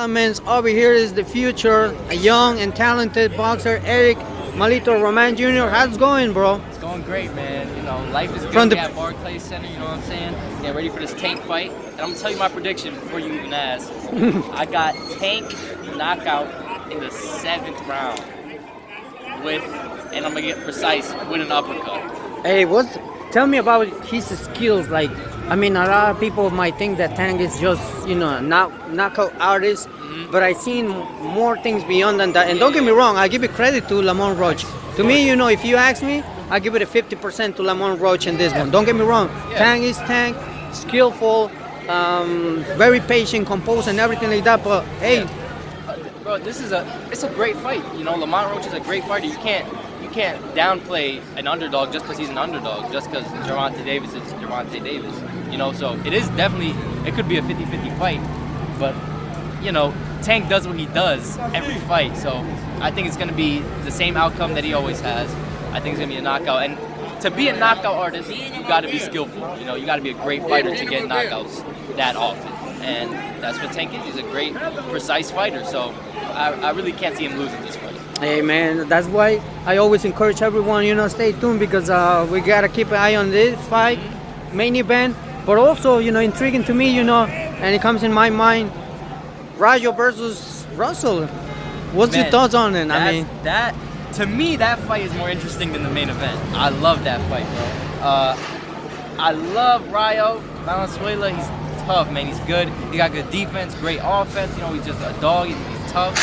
gentlemen, over here is the future, a young and talented boxer, Eric Malito Roman Jr. How's it going, bro? It's going great, man. You know, life is good at Barclays Center, you know what I'm saying? Getting ready for this Tank fight. And I'm going to tell you my prediction before you even ask. I got Tank knockout in the 7th round and I'm going to get precise, with an uppercut. Hey, tell me about his skills. Like, I mean, a lot of people might think that Tank is just, knockout artist. But I've seen more things beyond than that. And don't get me wrong, I give it credit to Lamont Roach. To me, if you ask me, I give it a 50% to Lamont Roach in this one. Don't get me wrong. Yeah. Tank is Tank, skillful, very patient, composed, and everything like that. But hey, bro, it's a great fight. Lamont Roach is a great fighter. You can't downplay an underdog just because he's an underdog, just because Gervonta Davis is Gervonta Davis. So it could be a 50-50 fight, but Tank does what he does every fight, so I think it's going to be the same outcome that he always has. I think it's going to be a knockout, and to be a knockout artist, you got to be skillful. You got to be a great fighter to get knockouts that often, and that's what Tank is. He's a great, precise fighter, so I really can't see him losing this fight. Hey man, that's why I always encourage everyone, stay tuned, because we got to keep an eye on this fight, main event, but also, intriguing to me, and it comes in my mind, Rayo versus Russel. What's your thoughts on it? To me, that fight is more interesting than the main event. I love that fight, bro. I love Rayo. Valenzuela, he's tough, man. He's good. He got good defense, great offense. He's just a dog. He's tough.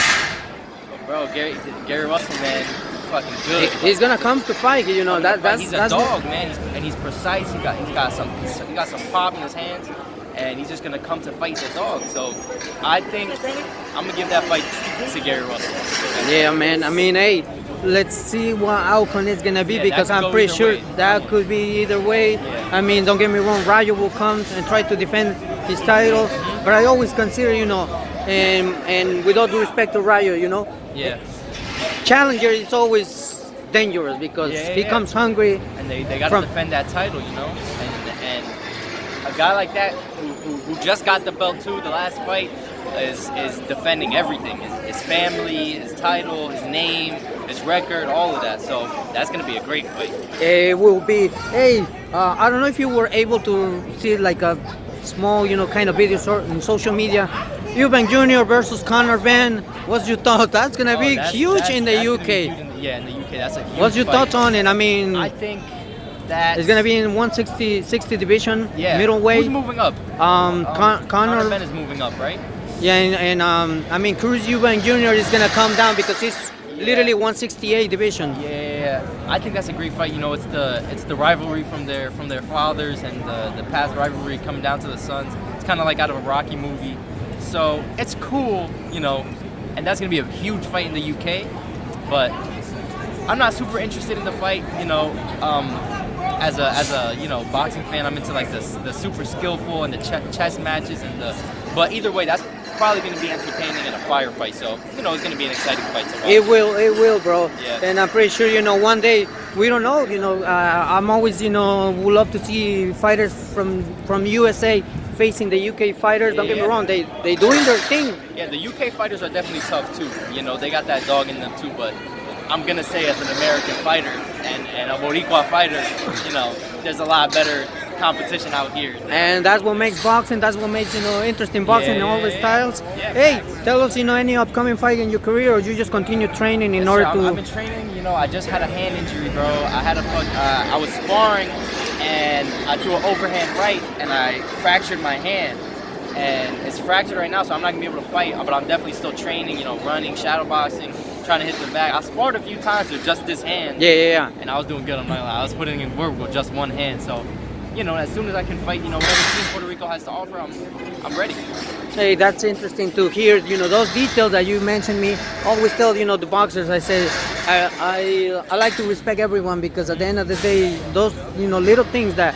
But bro, Gary Russell, man, he's fucking good. He's gonna come to fight. He's a dog, man. And he's precise. He got some pop in his hands. And he's just going to come to fight the dog. So I think I'm going to give that fight to Gary Russell. Yeah, man. I mean, hey, let's see what outcome it's going to be, because I'm pretty sure that could be either way. Yeah. I mean, don't get me wrong, Rayo will come and try to defend his title. But I always consider, and with all due respect to Rayo, Yeah. Challenger is always dangerous because he comes hungry. And they got to defend that title, And a guy like that who just got the belt too, the last fight, is defending everything. His family, his title, his name, his record, all of that. So that's going to be a great fight. It will be. Hey, I don't know if you were able to see like a small, kind of video in social media. Eubank Jr. versus Conor Ben. What's your thought? That's going to be huge in the UK. In the UK, that's a huge What's your thoughts on it? I mean, I think that it's gonna be in 160 division, middleweight. Who's moving up? Conor Ben is moving up, right? Yeah, and I mean, Cruz Eubank Jr. is gonna come down because he's literally 168 division. Yeah, I think that's a great fight. It's the rivalry from their fathers, and the past rivalry coming down to the sons. It's kind of like out of a Rocky movie, so it's cool, and that's gonna be a huge fight in the UK. But I'm not super interested in the fight, As a boxing fan, I'm into like the super skillful and the chess matches but either way, that's probably going to be entertaining in a firefight. So it's going to be an exciting fight to watch. It will, bro. Yeah. And I'm pretty sure one day we don't know. I'm always would love to see fighters from USA facing the UK fighters. Don't get me wrong, they doing their thing. Yeah, the UK fighters are definitely tough too. They got that dog in them too, but I'm gonna say as an American fighter and a Boricua fighter, there's a lot better competition out here. And that's what makes boxing. That's what makes interesting boxing and all the styles. Yeah, hey, tell us any upcoming fight in your career, or you just continue training in order to. I've been training. I just had a hand injury, bro. I was sparring and I threw an overhand right and I fractured my hand. And it's fractured right now, so I'm not gonna be able to fight. But I'm definitely still training, running, shadow boxing, trying to hit the bag. I sparred a few times with just this hand. Yeah. And I was doing good. I'm not gonna lie. I was putting in work with just one hand. So, as soon as I can fight, whatever team Puerto Rico has to offer, I'm ready. Hey, that's interesting to hear. Those details that you mentioned me. Always tell the boxers. I say I like to respect everyone, because at the end of the day, those little things that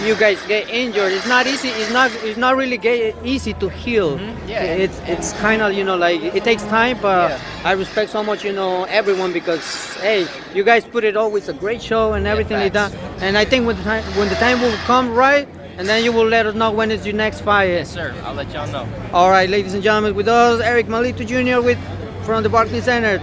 you guys get injured, it's not easy. It's not really easy to heal. Mm-hmm. Yeah, it's kind of like it takes time, but I respect so much everyone, because hey, you guys put it always a great show and everything like that. And I think when the time will come right, and then you will let us know when is your next fight. Yes, sir. I'll let y'all know. All right, ladies and gentlemen, with us, Eric Malito Jr. from the Barclays Center.